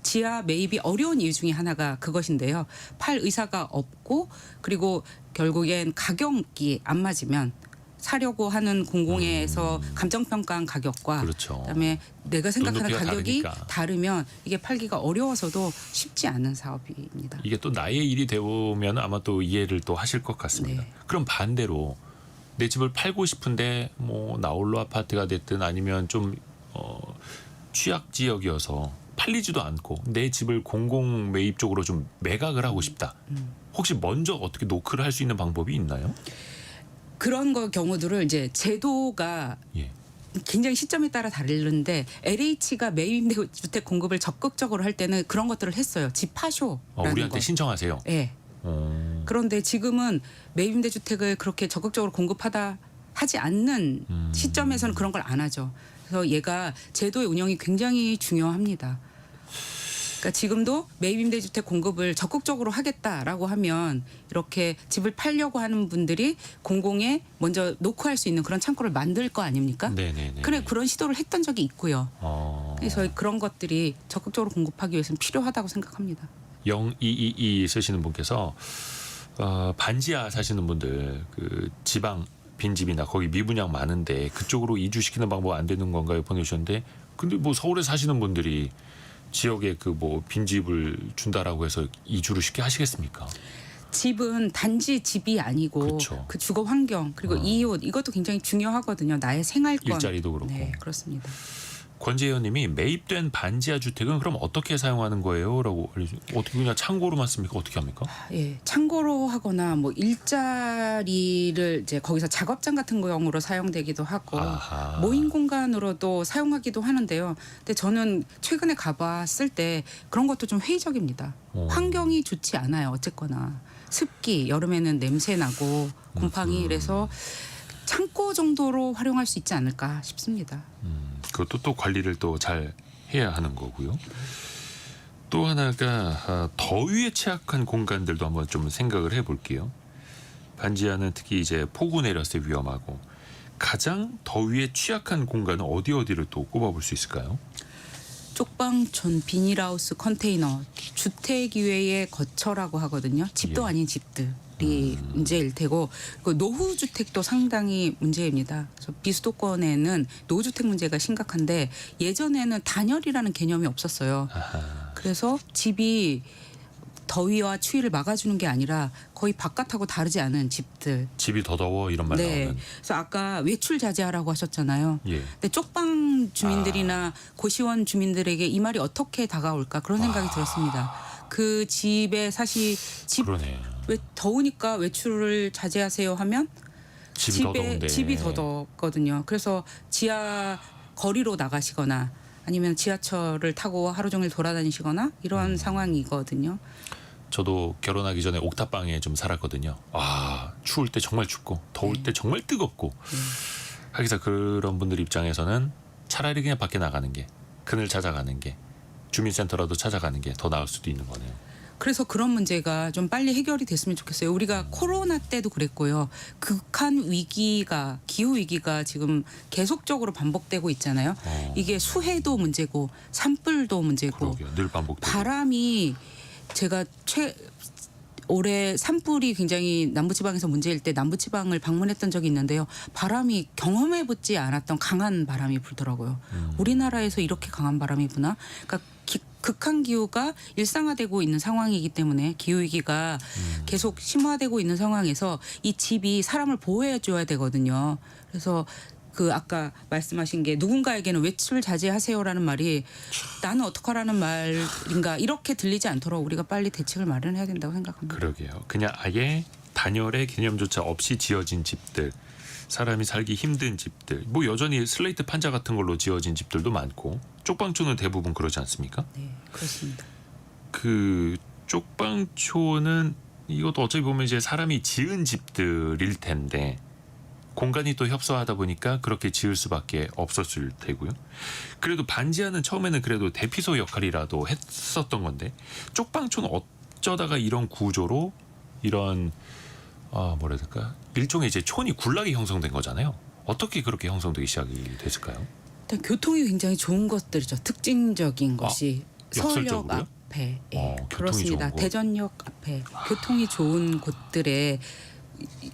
지하 매입이 어려운 이유 중에 하나가 그것인데요. 팔 의사가 없고 그리고 결국엔 가격이 안 맞으면 사려고 하는 공공에서 감정평가한 가격과 그렇죠. 그다음에 내가 생각하는 눈높이가 가격이 다르니까. 다르면 이게 팔기가 어려워서도 쉽지 않은 사업입니다. 이게 또 나의 일이 되면 아마 또 이해를 또 하실 것 같습니다. 네. 그럼 반대로 내 집을 팔고 싶은데 뭐 나홀로 아파트가 됐든 아니면 좀 취약 지역이어서 팔리지도 않고 내 집을 공공 매입 쪽으로 좀 매각을 하고 싶다. 혹시 먼저 어떻게 노크를 할 수 있는 방법이 있나요? 그런 경우들을 이제 제도가 예. 굉장히 시점에 따라 다르는데 LH가 매입임대주택 공급을 적극적으로 할 때는 그런 것들을 했어요. 집 파쇼라는 우리한테 거. 신청하세요. 네. 그런데 지금은 매입임대주택을 그렇게 적극적으로 공급하다 하지 않는 시점에서는 그런 걸 안 하죠. 그래서 얘가 제도의 운영이 굉장히 중요합니다. 그러니까 지금도 매입임대주택 공급을 적극적으로 하겠다라고 하면 이렇게 집을 팔려고 하는 분들이 공공에 먼저 노크할 수 있는 그런 창구를 만들 거 아닙니까? 네네네. 그래 그런 시도를 했던 적이 있고요. 그래서 그런 것들이 적극적으로 공급하기 위해서는 필요하다고 생각합니다. 0222 쓰시는 분께서 반지하 사시는 분들 그 지방 빈집이나 거기 미분양 많은데 그쪽으로 이주시키는 방법 안 되는 건가요? 보내주셨는데 근데 뭐 서울에 사시는 분들이 지역에 그 뭐 빈집을 준다라고 해서 이주를 쉽게 하시겠습니까? 집은 단지 집이 아니고 그렇죠. 그 주거 환경 그리고 이웃 이것도 굉장히 중요하거든요. 나의 생활권. 일자리도 그렇고. 네, 그렇습니다. 권재현님이 매입된 반지하 주택은 그럼 어떻게 사용하는 거예요?라고 어떻게 그냥 창고로만 씁니까? 어떻게 합니까? 예, 창고로 하거나 뭐 일자리를 이제 거기서 작업장 같은 경우로 사용되기도 하고 아하. 모임 공간으로도 사용하기도 하는데요. 근데 저는 최근에 가봤을 때 그런 것도 좀 회의적입니다. 환경이 좋지 않아요. 어쨌거나 습기, 여름에는 냄새 나고 곰팡이 이래서 창고 정도로 활용할 수 있지 않을까 싶습니다. 그것도 또 관리를 또 잘 해야 하는 거고요. 또 하나가 더위에 취약한 공간들도 한번 좀 생각을 해볼게요. 반지하는 특히 이제 폭우 내렸을 때 위험하고 가장 더위에 취약한 공간은 어디를 또 꼽아볼 수 있을까요? 쪽방촌, 비닐하우스, 컨테이너, 주택 이외의 거처라고 하거든요. 집도 예. 아닌 집들이 문제일 테고 그 노후 주택도 상당히 문제입니다. 그래서 비수도권에는 노후 주택 문제가 심각한데 예전에는 단열이라는 개념이 없었어요. 아하. 그래서 집이 더위와 추위를 막아주는 게 아니라 거의 바깥하고 다르지 않은 집들. 집이 더 더워 이런 말 네. 나오면 그래서 아까 외출 자제하라고 하셨잖아요. 예. 근데 쪽방 주민들이나 고시원 주민들에게 이 말이 어떻게 다가올까 그런 생각이 들었습니다. 그 집에 사실 집 그러네. 왜 더우니까 외출을 자제하세요 하면 집이 더 더운데. 집이 더 덥거든요. 그래서 지하 거리로 나가시거나 아니면 지하철을 타고 하루 종일 돌아다니시거나 이런 상황이거든요. 저도 결혼하기 전에 옥탑방에 좀 살았거든요. 아 추울 때 정말 춥고 더울 때 정말 뜨겁고 하기사 그런 분들 입장에서는 차라리 그냥 밖에 나가는 게 그늘 찾아가는 게 주민센터라도 찾아가는 게 더 나을 수도 있는 거네요. 그래서 그런 문제가 좀 빨리 해결이 됐으면 좋겠어요. 우리가 코로나 때도 그랬고요. 극한 위기가 기후 위기가 지금 계속적으로 반복되고 있잖아요. 이게 수해도 문제고 산불도 문제고 그러게요. 늘 반복되고. 바람이 제가 올해 산불이 굉장히 남부지방에서 문제일 때 남부지방을 방문했던 적이 있는데요. 바람이 경험해보지 않았던 강한 바람이 불더라고요. 우리나라에서 이렇게 강한 바람이 부나? 그러니까 극한 기후가 일상화되고 있는 상황이기 때문에 기후위기가 계속 심화되고 있는 상황에서 이 집이 사람을 보호해줘야 되거든요. 그래서 그 아까 말씀하신 게 누군가에게는 외출 자제하세요라는 말이 나는 어떡하라는 말인가 이렇게 들리지 않도록 우리가 빨리 대책을 마련해야 된다고 생각합니다. 그러게요. 그냥 아예 단열의 개념조차 없이 지어진 집들, 사람이 살기 힘든 집들, 뭐 여전히 슬레이트 판자 같은 걸로 지어진 집들도 많고 쪽방촌은 대부분 그러지 않습니까? 네, 그렇습니다. 그 쪽방촌은 이것도 어차피 보면 이제 사람이 지은 집들일 텐데 공간이 또 협소하다 보니까 그렇게 지을 수밖에 없었을 테고요. 그래도 반지하는 처음에는 그래도 대피소 역할이라도 했었던 건데 쪽방촌은 어쩌다가 이런 구조로 이런 뭐라 해야 될까? 일종의 이제 촌이 굴락이 형성된 거잖아요. 어떻게 그렇게 형성되기 시작이 됐을까요? 일단 교통이 굉장히 좋은 것들이죠. 특징적인 것이 서울역 역설적으로요? 앞에 교통이 그렇습니다. 좋은 곳. 대전역 앞에 교통이 좋은 곳들에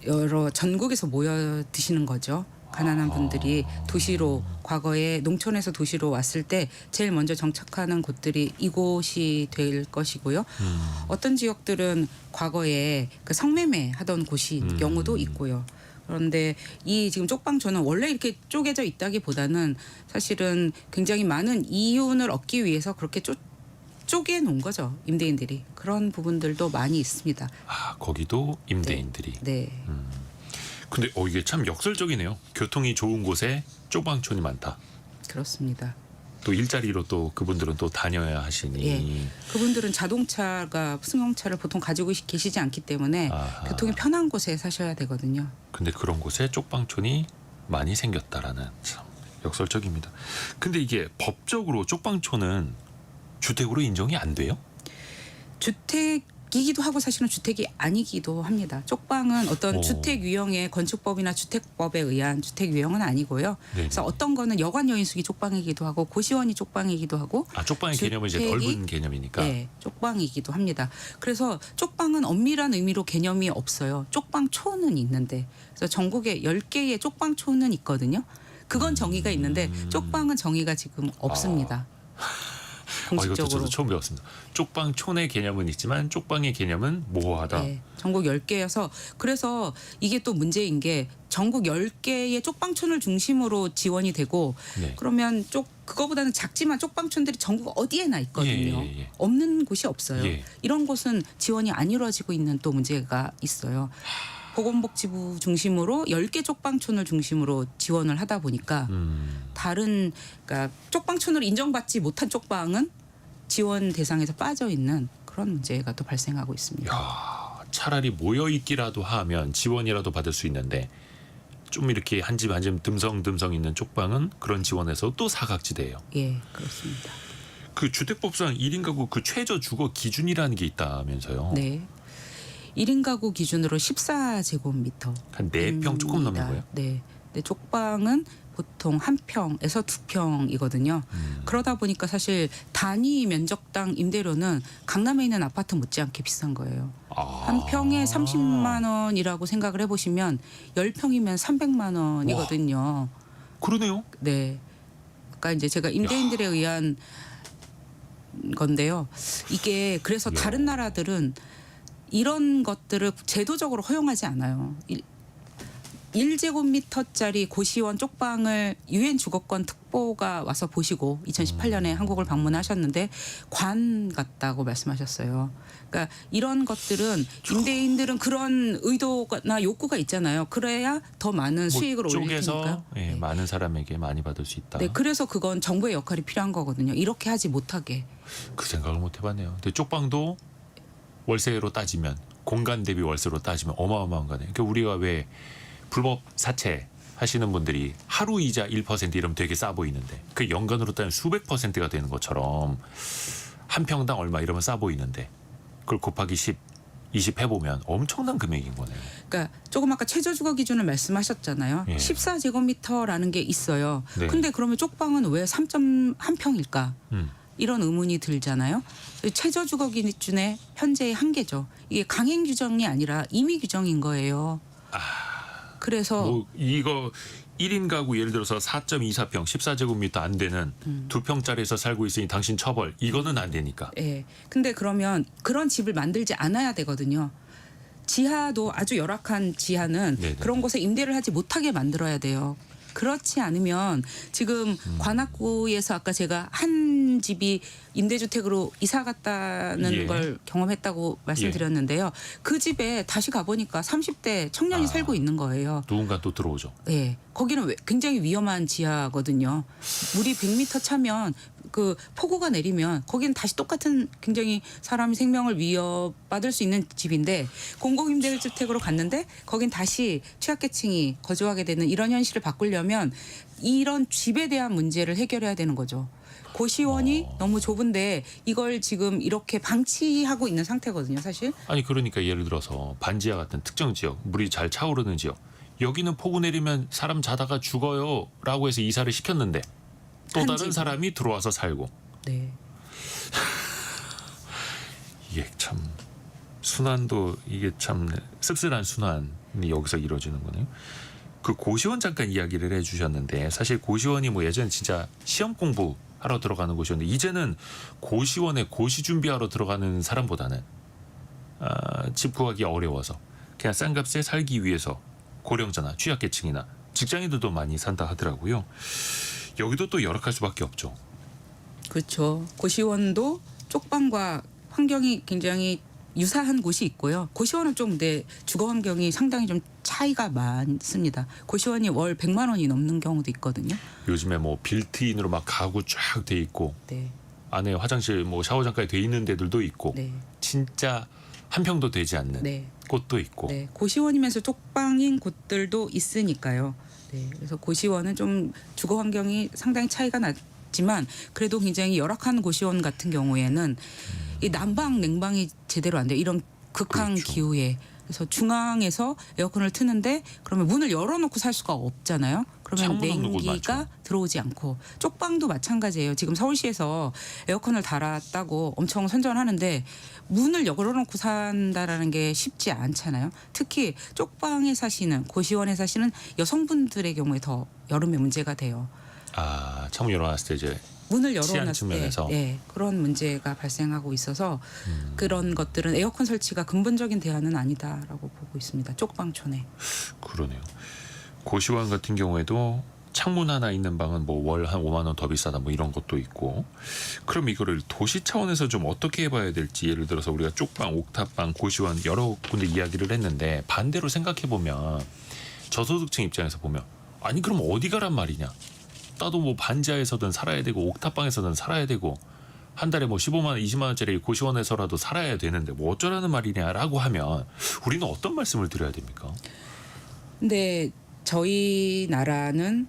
여러 전국에서 모여 드시는 거죠. 가난한 분들이 도시로 과거에 농촌에서 도시로 왔을 때 제일 먼저 정착하는 곳들이 이곳이 될 것이고요. 어떤 지역들은 과거에 그 성매매 하던 곳이 경우도 있고요. 그런데 이 지금 쪽방촌은 원래 이렇게 쪼개져 있다기보다는 사실은 굉장히 많은 이윤을 얻기 위해서 그렇게 쪼개 놓은 거죠. 임대인들이. 그런 부분들도 많이 있습니다. 거기도 임대인들이. 네. 근데 이게 참 역설적이네요. 교통이 좋은 곳에 쪽방촌이 많다. 그렇습니다. 또 일자리로 또 그분들은 또 다녀야 하시니. 예. 그분들은 자동차가 승용차를 보통 가지고 계시지 않기 때문에 아하. 교통이 편한 곳에 사셔야 되거든요. 근데 그런 곳에 쪽방촌이 많이 생겼다라는 참 역설적입니다. 근데 이게 법적으로 쪽방촌은 주택으로 인정이 안 돼요? 주택이기도 하고 사실은 주택이 아니기도 합니다. 쪽방은 어떤 오. 주택 유형의 건축법이나 주택법에 의한 주택 유형은 아니고요. 네네. 그래서 어떤 거는 여관 여인숙이 쪽방이기도 하고 고시원이 쪽방이기도 하고 쪽방의 개념은 이제 주택이- 넓은 개념이니까. 네, 쪽방이기도 합니다. 그래서 쪽방은 엄밀한 의미로 개념이 없어요. 쪽방촌은 있는데 그래서 전국에 10개의 쪽방촌은 있거든요. 그건 정의가 있는데 쪽방은 정의가 지금 없습니다. 이것도 공식적으로. 저도 처음 배웠습니다. 쪽방촌의 개념은 있지만 쪽방의 개념은 모호하다. 네, 전국 10개여서 그래서 이게 또 문제인 게 전국 10개의 쪽방촌을 중심으로 지원이 되고 네. 그러면 그거보다는 작지만 쪽방촌들이 전국 어디에나 있거든요. 예. 없는 곳이 없어요. 예. 이런 곳은 지원이 안 이루어지고 있는 또 문제가 있어요. 보건복지부 중심으로 10개 쪽방촌을 중심으로 지원을 하다 보니까 다른 그러니까 쪽방촌으로 인정받지 못한 쪽방은 지원 대상에서 빠져 있는 그런 문제가 또 발생하고 있습니다. 야, 차라리 모여 있기라도 하면 지원이라도 받을 수 있는데 좀 이렇게 한 집 한 집 듬성듬성 있는 쪽방은 그런 지원에서 또 사각지대예요. 예, 그렇습니다. 그 주택법상 1인 가구 그 최저 주거 기준이라는 게 있다면서요. 네. 1인 가구 기준으로 14제곱미터. 한 4평 조금 넘는 거예요? 네. 근데 쪽방은 보통 1평에서 2평이거든요. 그러다 보니까 사실 단위 면적당 임대료는 강남에 있는 아파트 못지않게 비싼 거예요. 한 평에 30만 원이라고 생각을 해보시면 10평이면 300만 원이거든요. 그러네요. 네. 아까 이제 제가 임대인들에 의한 건데요. 이게 그래서 야. 다른 나라들은 이런 것들을 제도적으로 허용하지 않아요. 1제곱미터짜리 고시원 쪽방을 유엔 주거권 특보가 와서 보시고 2018년에 한국을 방문하셨는데 관 같다고 말씀하셨어요. 그러니까 이런 것들은 임대인들은 그런 의도나 욕구가 있잖아요. 그래야 더 많은 수익을 올릴 쪽에서 테니까. 예, 네. 많은 사람에게 많이 받을 수 있다. 네, 그래서 그건 정부의 역할이 필요한 거거든요. 이렇게 하지 못하게. 그 생각을 못 해봤네요. 근데 쪽방도 월세로 따지면 공간 대비 월세로 따지면 어마어마한 거네. 그러니까 우리가 왜 불법 사채 하시는 분들이 하루 이자 1% 이러면 되게 싸 보이는데 그 연간으로 따지면 수백 %가 되는 것처럼 한 평당 얼마 이러면 싸 보이는데 그걸 곱하기 10, 20 해보면 엄청난 금액인 거네요. 그러니까 조금 아까 최저주거 기준을 말씀하셨잖아요. 예. 14제곱미터라는 게 있어요. 네. 근데 그러면 쪽방은 왜 3.1평일까? 이런 의문이 들잖아요. 최저주거 기준의 현재의 한계죠. 이게 강행 규정이 아니라 임의 규정인 거예요. 그래서 뭐 이거 1인 가구 예를 들어서 4.24평 14제곱미터 안 되는 2평짜리에서 살고 있으니 당신 처벌 이거는 안 되니까. 예. 근데 그러면 그런 집을 만들지 않아야 되거든요. 지하도 아주 열악한 지하는 네네. 그런 곳에 임대를 하지 못하게 만들어야 돼요. 그렇지 않으면 지금 관악구에서 아까 제가 한 집이 임대주택으로 이사 갔다는 예. 걸 경험했다고 말씀드렸는데요. 그 집에 다시 가보니까 30대 청년이 아. 살고 있는 거예요. 누군가 또 들어오죠. 네, 거기는 굉장히 위험한 지하거든요. 물이 100m 차면 그 폭우가 내리면 거기는 다시 똑같은 굉장히 사람 생명을 위협받을 수 있는 집인데 공공임대주택으로 갔는데 거긴 다시 취약계층이 거주하게 되는 이런 현실을 바꾸려면 이런 집에 대한 문제를 해결해야 되는 거죠. 고시원이 너무 좁은데 이걸 지금 이렇게 방치하고 있는 상태거든요, 사실. 아니 그러니까 예를 들어서 반지하 같은 특정 지역, 물이 잘 차오르는 지역, 여기는 폭우 내리면 사람 자다가 죽어요라고 해서 이사를 시켰는데 또 한 다른 집. 사람이 들어와서 살고. 네. 이게 참 순환도 이게 참 씁쓸한 순환이 여기서 이루어지는 거네요. 그 고시원 잠깐 이야기를 해주셨는데 사실 고시원이 뭐 예전 진짜 시험 공부하러 들어가는 곳이었는데 이제는 고시원에 고시 준비하러 들어가는 사람보다는 집 구하기 어려워서 그냥 싼 값에 살기 위해서 고령자나 취약계층이나 직장인들도 많이 산다 하더라고요. 여기도 또 열악할 수밖에 없죠. 그렇죠. 고시원도 쪽방과 환경이 굉장히 유사한 곳이 있고요. 고시원은 좀 근데 주거 환경이 상당히 좀 차이가 많습니다. 고시원이 월 100만 원이 넘는 경우도 있거든요. 요즘에 뭐 빌트인으로 막 가구 쫙 돼 있고 네. 안에 화장실 뭐 샤워장까지 돼 있는 데들도 있고 네. 진짜 한 평도 되지 않는 네. 곳도 있고. 네. 고시원이면서 쪽방인 곳들도 있으니까요. 네. 그래서 고시원은 좀 주거 환경이 상당히 차이가 났지만 그래도 굉장히 열악한 고시원 같은 경우에는 이 난방 냉방이 제대로 안 돼요. 이런 극한 그렇죠. 기후에. 그래서 중앙에서 에어컨을 트는데 그러면 문을 열어놓고 살 수가 없잖아요. 그러면 창문 없는 곳 냉기가 많죠. 들어오지 않고 쪽방도 마찬가지예요. 지금 서울시에서 에어컨을 달았다고 엄청 선전하는데 문을 열어놓고 산다라는 게 쉽지 않잖아요. 특히 쪽방에 사시는 고시원에 사시는 여성분들의 경우에 더 여름에 문제가 돼요. 아, 창문 열어놨을 때 이제 문을 치안 열어놨을 때 측면에서. 네, 그런 문제가 발생하고 있어서 그런 것들은 에어컨 설치가 근본적인 대안은 아니다라고 보고 있습니다. 쪽방촌에. 그러네요. 고시원 같은 경우에도 창문 하나 있는 방은 뭐 월 한 5만 원 더 비싸다 뭐 이런 것도 있고. 그럼 이거를 도시 차원에서 좀 어떻게 해봐야 될지 예를 들어서 우리가 쪽방, 옥탑방, 고시원 여러 군데 이야기를 했는데 반대로 생각해 보면 저소득층 입장에서 보면 아니 그럼 어디 가란 말이냐. 나도 뭐 반지하에서든 살아야 되고 옥탑방에서든 살아야 되고 한 달에 뭐 15만 원, 20만 원짜리 고시원에서라도 살아야 되는데 뭐 어쩌라는 말이냐라고 하면 우리는 어떤 말씀을 드려야 됩니까? 근데 저희 나라는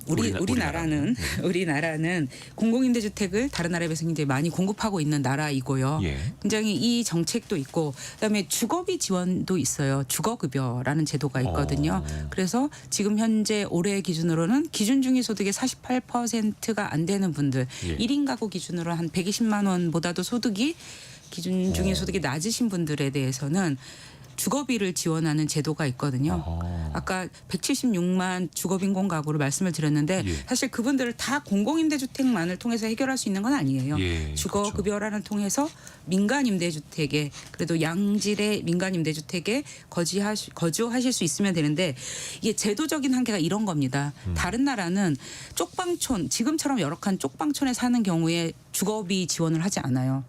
우리나라는 공공임대주택을 다른 나라에 비해서 굉장히 많이 공급하고 있는 나라이고요. 예. 굉장히 이 정책도 있고 그다음에 주거비 지원도 있어요. 주거급여라는 제도가 있거든요. 그래서 지금 현재 올해 기준으로는 기준 중위소득의 48%가 안 되는 분들 예. 1인 가구 기준으로 한 120만 원보다도 소득이 기준 중위소득이 낮으신 분들에 대해서는 주거비를 지원하는 제도가 있거든요. 아까 176만 주거빈곤 가구를 말씀을 드렸는데 예. 사실 그분들을 다 공공임대주택만을 통해서 해결할 수 있는 건 아니에요. 예, 주거급여라는 통해서 민간임대주택에 그래도 양질의 민간임대주택에 거주하실 수 있으면 되는데 이게 제도적인 한계가 이런 겁니다. 다른 나라는 쪽방촌 지금처럼 열악한 쪽방촌에 사는 경우에 주거비 지원을 하지 않아요.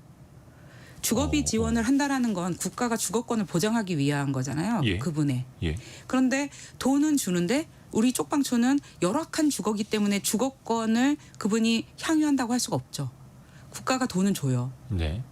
주거비 지원을 한다라는 건 국가가 주거권을 보장하기 위한 거잖아요. 예. 그분의. 예. 그런데 돈은 주는데 우리 쪽방촌은 열악한 주거기 때문에 주거권을 그분이 향유한다고 할 수가 없죠. 국가가 돈은 줘요. 네.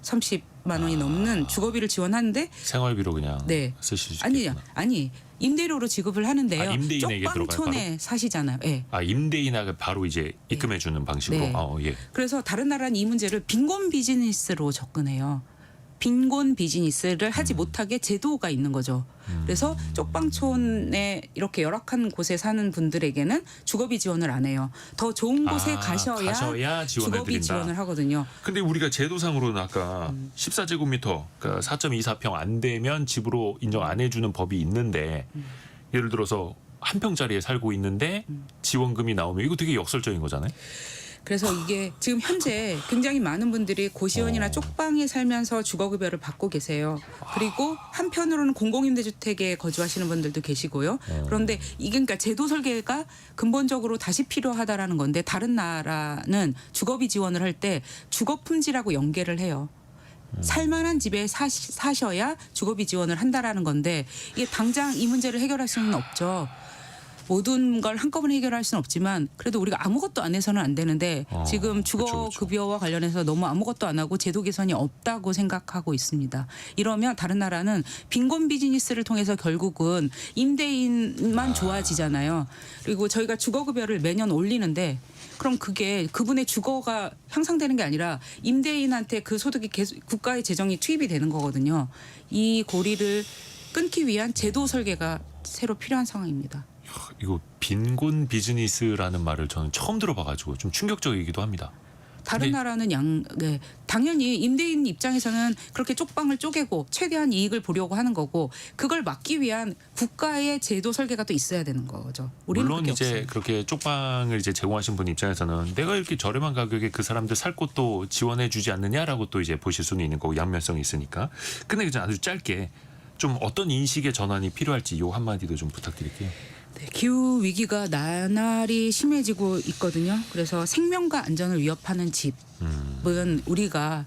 30만 원이 넘는 주거비를 지원하는데 생활비로 그냥 네. 쓰실 수 있겠구나. 아니 임대료로 지급을 하는데요. 아, 임대인에게 들어가요, 쪽방촌에 사시잖아요. 예. 아 임대인에게 바로 이제 입금해 주는 방식으로. 네. 예. 그래서 다른 나라는 이 문제를 빈곤 비즈니스로 접근해요. 빈곤 비즈니스를 하지 못하게 제도가 있는 거죠. 그래서 쪽방촌에 이렇게 열악한 곳에 사는 분들에게는 주거비 지원을 안 해요. 더 좋은 곳에 가셔야 지원을 주거비 드린다. 지원을 하거든요. 근데 우리가 제도상으로는 아까 14제곱미터 그러니까 4.24평 안 되면 집으로 인정 안 해주는 법이 있는데 예를 들어서 한 평짜리에 살고 있는데 지원금이 나오면 이거 되게 역설적인 거잖아요. 그래서 이게 지금 현재 굉장히 많은 분들이 고시원이나 쪽방에 살면서 주거급여를 받고 계세요. 그리고 한편으로는 공공임대주택에 거주하시는 분들도 계시고요. 그런데 이게 그러니까 제도 설계가 근본적으로 다시 필요하다라는 건데 다른 나라는 주거비 지원을 할 때 주거품지라고 연계를 해요. 살만한 집에 사셔야 주거비 지원을 한다라는 건데 이게 당장 이 문제를 해결할 수는 없죠. 모든 걸 한꺼번에 해결할 수는 없지만 그래도 우리가 아무것도 안 해서는 안 되는데 지금 주거급여와 관련해서 너무 아무것도 안 하고 제도 개선이 없다고 생각하고 있습니다. 이러면 다른 나라는 빈곤 비즈니스를 통해서 결국은 임대인만 좋아지잖아요. 그리고 저희가 주거급여를 매년 올리는데 그럼 그게 그분의 주거가 향상되는 게 아니라 임대인한테 그 소득이 계속 국가의 재정이 투입이 되는 거거든요. 이 고리를 끊기 위한 제도 설계가 새로 필요한 상황입니다. 이거 빈곤 비즈니스라는 말을 저는 처음 들어봐가지고 좀 충격적이기도 합니다. 다른 근데- 나라는 당연히 임대인 입장에서는 그렇게 쪽방을 쪼개고 최대한 이익을 보려고 하는 거고 그걸 막기 위한 국가의 제도 설계가 또 있어야 되는 거죠. 우리는 물론 그게 이제 없어요. 그렇게 쪽방을 이제 제공하신 분 입장에서는 내가 이렇게 저렴한 가격에 그 사람들 살 곳도 지원해주지 않느냐라고 또 이제 보실 수는 있는 거고 양면성이 있으니까. 근데 그냥 아주 짧게 좀 어떤 인식의 전환이 필요할지 요 한마디도 좀 부탁드릴게요. 네, 기후 위기가 나날이 심해지고 있거든요. 그래서 생명과 안전을 위협하는 집은 우리가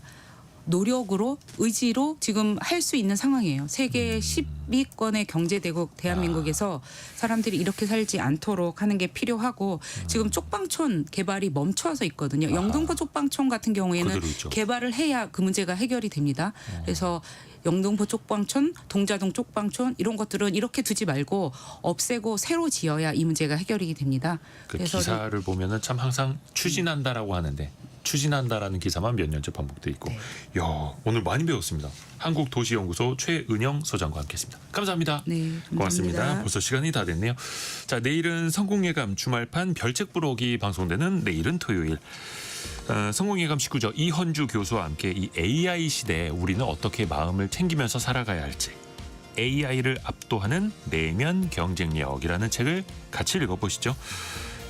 노력으로 의지로 지금 할 수 있는 상황이에요. 세계 10위권의 경제대국 대한민국에서 사람들이 이렇게 살지 않도록 하는 게 필요하고 지금 쪽방촌 개발이 멈춰서 있거든요. 영등포 쪽방촌 같은 경우에는 그대로 있죠. 개발을 해야 그 문제가 해결이 됩니다. 그래서 영등포 쪽방촌, 동자동 쪽방촌 이런 것들은 이렇게 두지 말고 없애고 새로 지어야 이 문제가 해결이 됩니다. 그 기사를 보면은 참 항상 추진한다라고 하는데 추진한다라는 기사만 몇 년째 반복돼 있고, 야 오늘 많이 배웠습니다. 한국도시연구소 최은영 소장과 함께했습니다. 감사합니다. 네, 고맙습니다. 감사합니다. 벌써 시간이 다 됐네요. 자, 내일은 성공예감 주말판 별책 부록이 방송되는 내일은 토요일. 성공예감 19조 이헌주 교수와 함께 이 AI 시대에 우리는 어떻게 마음을 챙기면서 살아가야 할지, AI를 압도하는 내면 경쟁력이라는 책을 같이 읽어보시죠.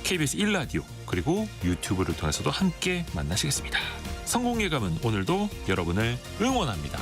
KBS 1라디오 그리고 유튜브를 통해서도 함께 만나시겠습니다. 성공예감은 오늘도 여러분을 응원합니다.